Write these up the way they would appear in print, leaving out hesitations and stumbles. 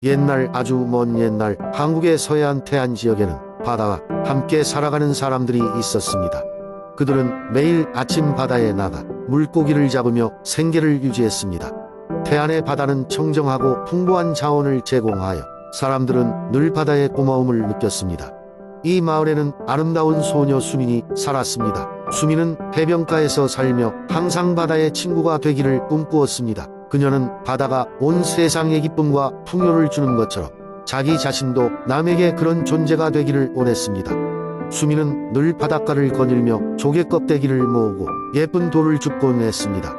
옛날, 아주 먼 옛날, 한국의 서해안 태안 지역에는 바다와 함께 살아가는 사람들이 있었습니다. 그들은 매일 아침 바다에 나가 물고기를 잡으며 생계를 유지했습니다. 태안의 바다는 청정하고 풍부한 자원을 제공하여 사람들은 늘 바다의 고마움을 느꼈습니다. 이 마을에는 아름다운 소녀 수민이 살았습니다. 수민은 해변가에서 살며 항상 바다의 친구가 되기를 꿈꾸었습니다. 그녀는 바다가 온 세상의 기쁨과 풍요를 주는 것처럼 자기 자신도 남에게 그런 존재가 되기를 원했습니다. 수민은 늘 바닷가를 거닐며 조개 껍데기를 모으고 예쁜 돌을 줍곤 했습니다.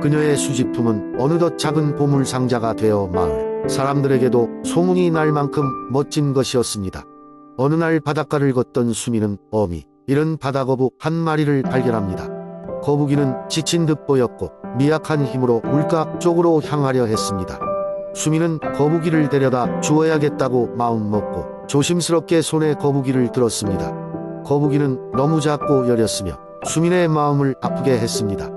그녀의 수집품은 어느덧 작은 보물 상자가 되어 마을 사람들에게도 소문이 날 만큼 멋진 것이었습니다. 어느 날 바닷가를 걷던 수민은 어미 잃은 바다거북 한 마리를 발견합니다. 거북이는 지친 듯 보였고 미약한 힘으로 물가 쪽으로 향하려 했습니다. 수민은 거북이를 데려다 주어야겠다고 마음먹고 조심스럽게 손에 거북이를 들었습니다. 거북이는 너무 작고 여렸으며 수민의 마음을 아프게 했습니다.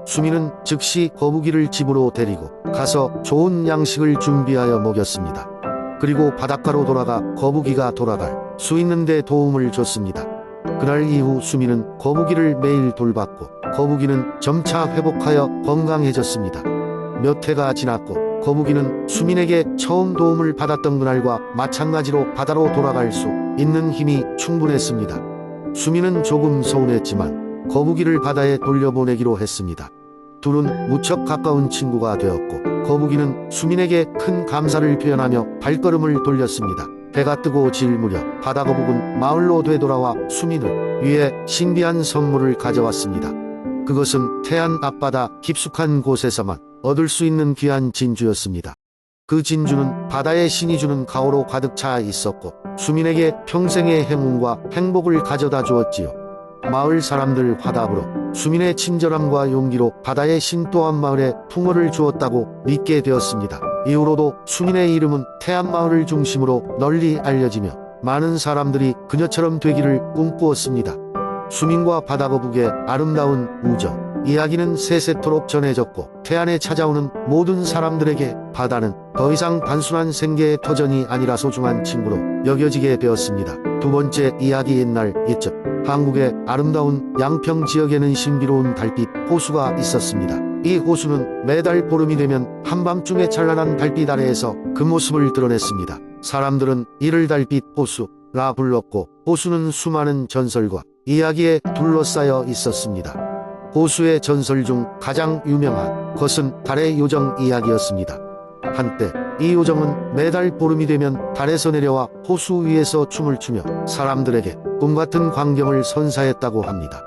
수민은 즉시 거북이를 집으로 데리고 가서 좋은 양식을 준비하여 먹였습니다. 그리고 바닷가로 돌아가 거북이가 돌아갈 수 있는 데 도움을 줬습니다. 그날 이후 수민은 거북이를 매일 돌봤고 거북이는 점차 회복하여 건강해졌습니다. 몇 해가 지났고 거북이는 수민에게 처음 도움을 받았던 그날과 마찬가지로 바다로 돌아갈 수 있는 힘이 충분했습니다. 수민은 조금 서운했지만 거북이를 바다에 돌려보내기로 했습니다. 둘은 무척 가까운 친구가 되었고 거북이는 수민에게 큰 감사를 표현하며 발걸음을 돌렸습니다. 해가 뜨고 질 무렵 바다거북은 마을로 되돌아와 수민을 위해 신비한 선물을 가져왔습니다. 그것은 태안 앞바다 깊숙한 곳에서만 얻을 수 있는 귀한 진주였습니다. 그 진주는 바다의 신이 주는 가오로 가득 차 있었고 수민에게 평생의 행운과 행복을 가져다 주었지요. 마을 사람들 화답으로 수민의 친절함과 용기로 바다의 신 또한 마을에 풍어를 주었다고 믿게 되었습니다. 이후로도 수민의 이름은 태안마을을 중심으로 널리 알려지며 많은 사람들이 그녀처럼 되기를 꿈꾸었습니다. 수민과 바다거북의 아름다운 우정 이야기는 세세토록 전해졌고 태안에 찾아오는 모든 사람들에게 바다는 더 이상 단순한 생계의 터전이 아니라 소중한 친구로 여겨지게 되었습니다. 두 번째 이야기 옛날 옛적 한국의 아름다운 양평 지역에는 신비로운 달빛 호수가 있었습니다. 이 호수는 매달 보름이 되면 한밤중에 찬란한 달빛 아래에서 그 모습을 드러냈습니다. 사람들은 이를 달빛 호수라 불렀고 호수는 수많은 전설과 이야기에 둘러싸여 있었습니다. 호수의 전설 중 가장 유명한 것은 달의 요정 이야기였습니다. 한때 이 요정은 매달 보름이 되면 달에서 내려와 호수 위에서 춤을 추며 사람들에게 꿈같은 광경을 선사했다고 합니다.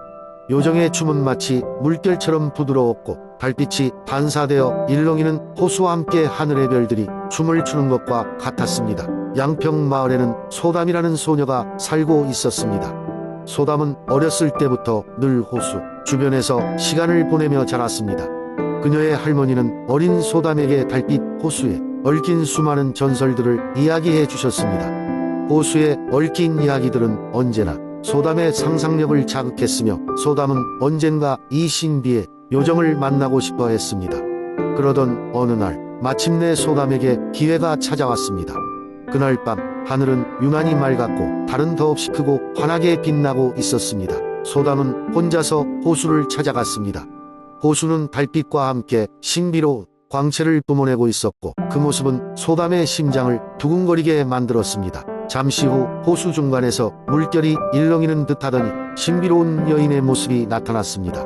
요정의 춤은 마치 물결처럼 부드러웠고 달빛이 반사되어 일렁이는 호수와 함께 하늘의 별들이 춤을 추는 것과 같았습니다. 양평 마을에는 소담이라는 소녀가 살고 있었습니다. 소담은 어렸을 때부터 늘 호수 주변에서 시간을 보내며 자랐습니다. 그녀의 할머니는 어린 소담에게 달빛 호수에 얽힌 수많은 전설들을 이야기해 주셨습니다. 호수에 얽힌 이야기들은 언제나 소담의 상상력을 자극했으며 소담은 언젠가 이 신비의 요정을 만나고 싶어 했습니다. 그러던 어느 날 마침내 소담에게 기회가 찾아왔습니다. 그날 밤 하늘은 유난히 맑았고 달은 더없이 크고 환하게 빛나고 있었습니다. 소담은 혼자서 호수를 찾아갔습니다. 호수는 달빛과 함께 신비로운 광채를 뿜어내고 있었고 그 모습은 소담의 심장을 두근거리게 만들었습니다. 잠시 후 호수 중간에서 물결이 일렁이는 듯하더니 신비로운 여인의 모습이 나타났습니다.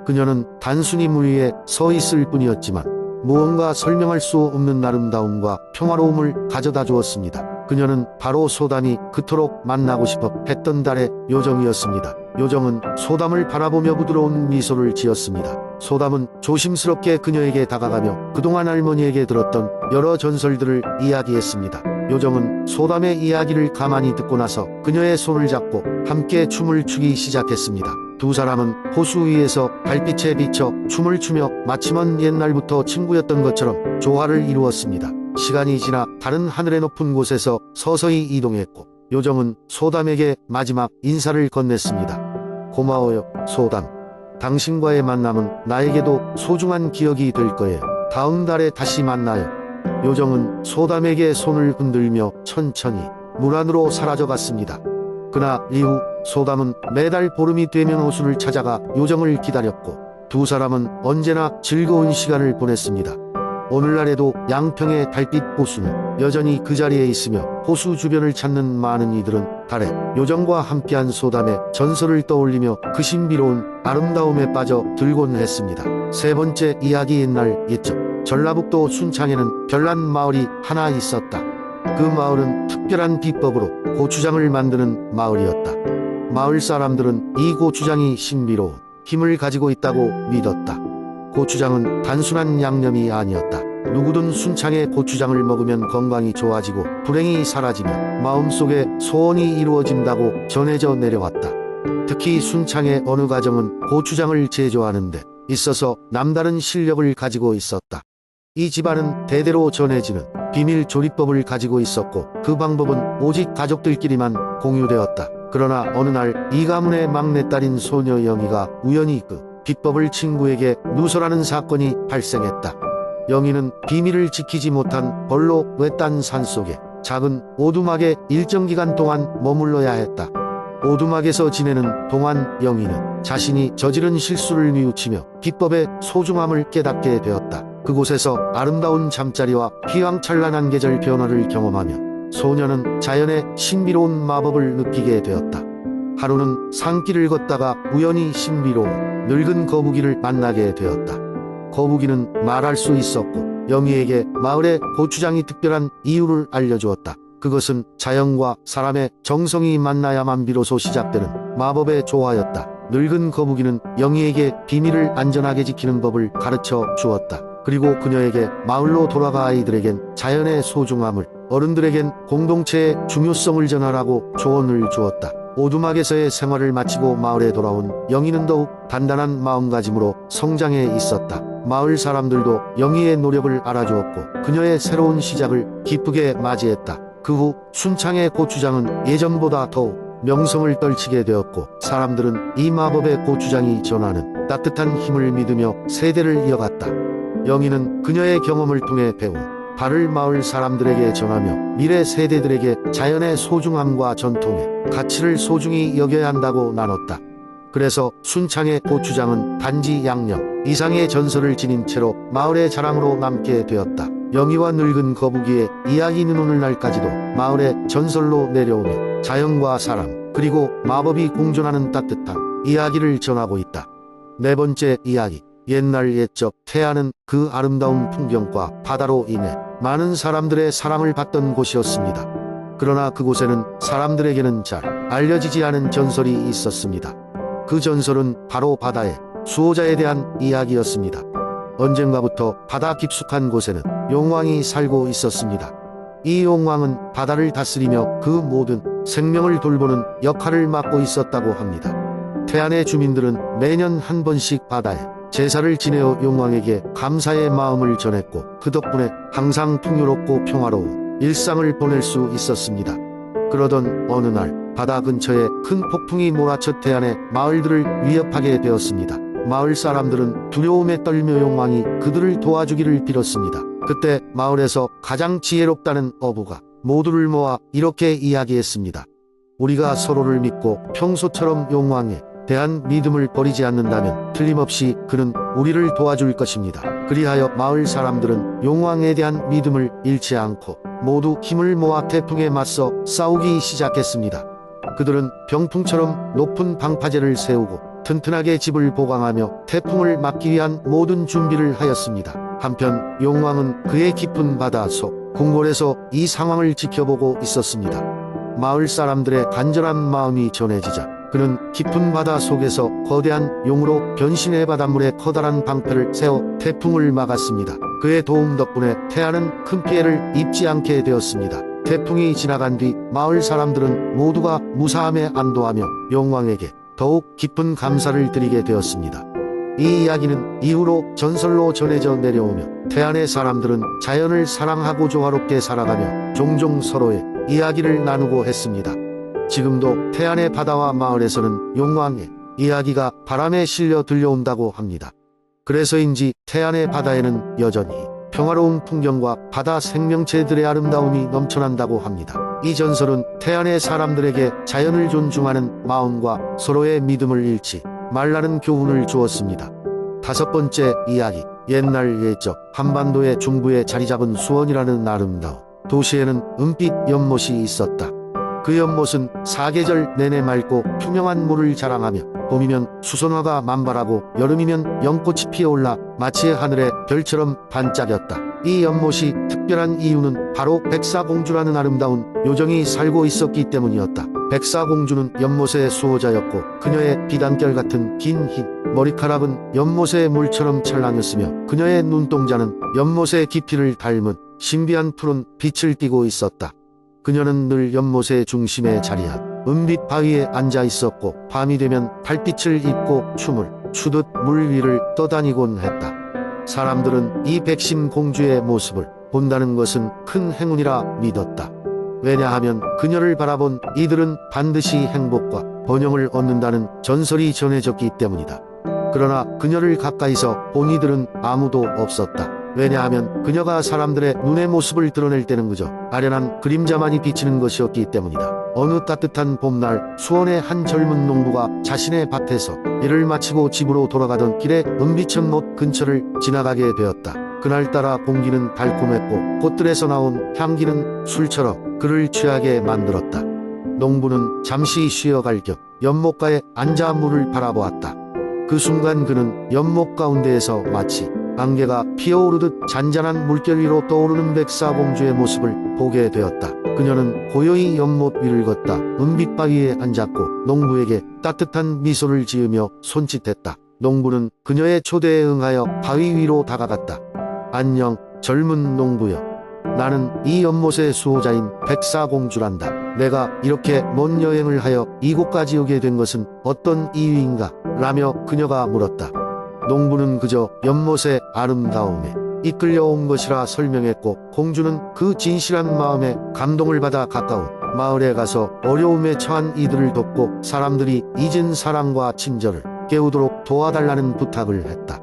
그녀는 단순히 물 위에 서 있을 뿐이었지만 무언가 설명할 수 없는 아름다움과 평화로움을 가져다 주었습니다. 그녀는 바로 소담이 그토록 만나고 싶어 했던 달의 요정이었습니다. 요정은 소담을 바라보며 부드러운 미소를 지었습니다. 소담은 조심스럽게 그녀에게 다가가며 그동안 할머니에게 들었던 여러 전설들을 이야기했습니다. 요정은 소담의 이야기를 가만히 듣고 나서 그녀의 손을 잡고 함께 춤을 추기 시작했습니다. 두 사람은 호수 위에서 달빛에 비쳐 춤을 추며 마치 먼 옛날부터 친구였던 것처럼 조화를 이루었습니다. 시간이 지나 다른 하늘의 높은 곳에서 서서히 이동했고 요정은 소담에게 마지막 인사를 건넸습니다. 고마워요, 소담. 당신과의 만남은 나에게도 소중한 기억이 될 거예요. 다음 달에 다시 만나요. 요정은 소담에게 손을 흔들며 천천히 물 안으로 사라져갔습니다. 그날 이후 소담은 매달 보름이 되면 호수를 찾아가 요정을 기다렸고 두 사람은 언제나 즐거운 시간을 보냈습니다. 오늘날에도 양평의 달빛 호수는 여전히 그 자리에 있으며 호수 주변을 찾는 많은 이들은 달에 요정과 함께한 소담의 전설을 떠올리며 그 신비로운 아름다움에 빠져 들곤 했습니다. 세 번째 이야기. 옛날 옛적 전라북도 순창에는 별난 마을이 하나 있었다. 그 마을은 특별한 비법으로 고추장을 만드는 마을이었다. 마을 사람들은 이 고추장이 신비로운 힘을 가지고 있다고 믿었다. 고추장은 단순한 양념이 아니었다. 누구든 순창의 고추장을 먹으면 건강이 좋아지고 불행이 사라지며 마음속에 소원이 이루어진다고 전해져 내려왔다. 특히 순창의 어느 가정은 고추장을 제조하는 데 있어서 남다른 실력을 가지고 있었다. 이 집안은 대대로 전해지는 비밀 조리법을 가지고 있었고 그 방법은 오직 가족들끼리만 공유되었다. 그러나 어느 날 이 가문의 막내딸인 소녀 영희가 우연히 그 비법을 친구에게 누설하는 사건이 발생했다. 영희는 비밀을 지키지 못한 벌로 외딴 산속에 작은 오두막에 일정 기간 동안 머물러야 했다. 오두막에서 지내는 동안 영희는 자신이 저지른 실수를 뉘우치며 비법의 소중함을 깨닫게 되었다. 그곳에서 아름다운 잠자리와 휘황찬란한 계절 변화를 경험하며 소녀는 자연의 신비로운 마법을 느끼게 되었다. 하루는 산길을 걷다가 우연히 신비로운 늙은 거북이를 만나게 되었다. 거북이는 말할 수 있었고 영희에게 마을의 고추장이 특별한 이유를 알려주었다. 그것은 자연과 사람의 정성이 만나야만 비로소 시작되는 마법의 조화였다. 늙은 거북이는 영희에게 비밀을 안전하게 지키는 법을 가르쳐 주었다. 그리고 그녀에게 마을로 돌아가 아이들에겐 자연의 소중함을, 어른들에겐 공동체의 중요성을 전하라고 조언을 주었다. 오두막에서의 생활을 마치고 마을에 돌아온 영희는 더욱 단단한 마음가짐으로 성장해 있었다. 마을 사람들도 영희의 노력을 알아주었고 그녀의 새로운 시작을 기쁘게 맞이했다. 그 후 순창의 고추장은 예전보다 더욱 명성을 떨치게 되었고 사람들은 이 마법의 고추장이 전하는 따뜻한 힘을 믿으며 세대를 이어갔다. 영희는 그녀의 경험을 통해 배운 바를 마을 사람들에게 전하며 미래 세대들에게 자연의 소중함과 전통의 가치를 소중히 여겨야 한다고 나눴다. 그래서 순창의 고추장은 단지 양념 이상의 전설을 지닌 채로 마을의 자랑으로 남게 되었다. 영희와 늙은 거북이의 이야기는 오늘날까지도 마을의 전설로 내려오며 자연과 사람 그리고 마법이 공존하는 따뜻한 이야기를 전하고 있다. 네 번째 이야기. 옛날 옛적 태안은 그 아름다운 풍경과 바다로 인해 많은 사람들의 사랑을 받던 곳이었습니다. 그러나 그곳에는 사람들에게는 잘 알려지지 않은 전설이 있었습니다. 그 전설은 바로 바다의 수호자에 대한 이야기였습니다. 언젠가부터 바다 깊숙한 곳에는 용왕이 살고 있었습니다. 이 용왕은 바다를 다스리며 그 모든 생명을 돌보는 역할을 맡고 있었다고 합니다. 태안의 주민들은 매년 한 번씩 바다에 제사를 지내어 용왕에게 감사의 마음을 전했고 그 덕분에 항상 풍요롭고 평화로운 일상을 보낼 수 있었습니다. 그러던 어느 날 바다 근처에 큰 폭풍이 몰아쳐 태안의 마을들을 위협하게 되었습니다. 마을 사람들은 두려움에 떨며 용왕이 그들을 도와주기를 빌었습니다. 그때 마을에서 가장 지혜롭다는 어부가 모두를 모아 이렇게 이야기했습니다. 우리가 서로를 믿고 평소처럼 용왕에 대한 믿음을 버리지 않는다면 틀림없이 그는 우리를 도와줄 것입니다. 그리하여 마을 사람들은 용왕에 대한 믿음을 잃지 않고 모두 힘을 모아 태풍에 맞서 싸우기 시작했습니다. 그들은 병풍처럼 높은 방파제를 세우고 튼튼하게 집을 보강하며 태풍을 막기 위한 모든 준비를 하였습니다. 한편 용왕은 그의 깊은 바다 속 궁궐에서 이 상황을 지켜보고 있었습니다. 마을 사람들의 간절한 마음이 전해지자 그는 깊은 바다 속에서 거대한 용으로 변신해 바닷물에 커다란 방패를 세워 태풍을 막았습니다. 그의 도움 덕분에 태안은 큰 피해를 입지 않게 되었습니다. 태풍이 지나간 뒤 마을 사람들은 모두가 무사함에 안도하며 용왕에게 더욱 깊은 감사를 드리게 되었습니다. 이 이야기는 이후로 전설로 전해져 내려오며 태안의 사람들은 자연을 사랑하고 조화롭게 살아가며 종종 서로의 이야기를 나누고 했습니다. 지금도 태안의 바다와 마을에서는 용왕의 이야기가 바람에 실려 들려온다고 합니다. 그래서인지 태안의 바다에는 여전히 평화로운 풍경과 바다 생명체들의 아름다움이 넘쳐난다고 합니다. 이 전설은 태안의 사람들에게 자연을 존중하는 마음과 서로의 믿음을 잃지 말라는 교훈을 주었습니다. 다섯 번째 이야기. 옛날 옛적 한반도의 중부에 자리잡은 수원이라는 아름다운 도시에는 은빛 연못이 있었다. 그 연못은 사계절 내내 맑고 투명한 물을 자랑하며 봄이면 수선화가 만발하고 여름이면 연꽃이 피어올라 마치 하늘의 별처럼 반짝였다. 이 연못이 특별한 이유는 바로 백사공주라는 아름다운 요정이 살고 있었기 때문이었다. 백사공주는 연못의 수호자였고 그녀의 비단결 같은 긴 흰 머리카락은 연못의 물처럼 찰랑했으며 그녀의 눈동자는 연못의 깊이를 닮은 신비한 푸른 빛을 띠고 있었다. 그녀는 늘 연못의 중심에 자리한 은빛 바위에 앉아 있었고 밤이 되면 달빛을 입고 춤을 추듯 물 위를 떠다니곤 했다. 사람들은 이 백신 공주의 모습을 본다는 것은 큰 행운이라 믿었다. 왜냐하면 그녀를 바라본 이들은 반드시 행복과 번영을 얻는다는 전설이 전해졌기 때문이다. 그러나 그녀를 가까이서 본 이들은 아무도 없었다. 왜냐하면 그녀가 사람들의 눈의 모습을 드러낼 때는 그저 아련한 그림자만이 비치는 것이었기 때문이다. 어느 따뜻한 봄날 수원의 한 젊은 농부가 자신의 밭에서 일을 마치고 집으로 돌아가던 길에 은빛 연못 근처를 지나가게 되었다. 그날따라 공기는 달콤했고 꽃들에서 나온 향기는 술처럼 그를 취하게 만들었다. 농부는 잠시 쉬어갈 겸 연못가에 앉아 물을 바라보았다. 그 순간 그는 연못 가운데에서 마치 안개가 피어오르듯 잔잔한 물결 위로 떠오르는 백사공주의 모습을 보게 되었다. 그녀는 고요히 연못 위를 걷다 은빛 바위에 앉았고 농부에게 따뜻한 미소를 지으며 손짓했다. 농부는 그녀의 초대에 응하여 바위 위로 다가갔다. 안녕, 젊은 농부여. 나는 이 연못의 수호자인 백사공주란다. 내가 이렇게 먼 여행을 하여 이곳까지 오게 된 것은 어떤 이유인가? 라며 그녀가 물었다. 농부는 그저 연못의 아름다움에 이끌려온 것이라 설명했고 공주는 그 진실한 마음에 감동을 받아 가까운 마을에 가서 어려움에 처한 이들을 돕고 사람들이 잊은 사랑과 친절을 깨우도록 도와달라는 부탁을 했다.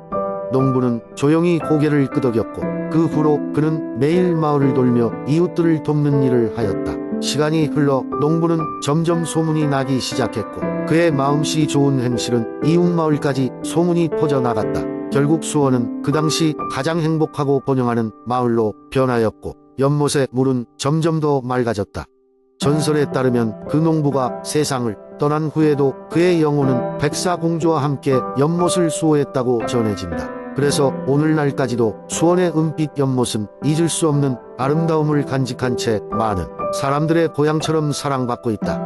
농부는 조용히 고개를 끄덕였고 그 후로 그는 매일 마을을 돌며 이웃들을 돕는 일을 하였다. 시간이 흘러 농부는 점점 소문이 나기 시작했고 그의 마음씨 좋은 행실은 이웃 마을까지 소문이 퍼져나갔다. 결국 수원은 그 당시 가장 행복하고 번영하는 마을로 변하였고 연못의 물은 점점 더 맑아졌다. 전설에 따르면 그 농부가 세상을 떠난 후에도 그의 영혼은 백사공주와 함께 연못을 수호했다고 전해진다. 그래서 오늘날까지도 수원의 은빛 연못은 잊을 수 없는 아름다움을 간직한 채 많은 사람들의 고향처럼 사랑받고 있다.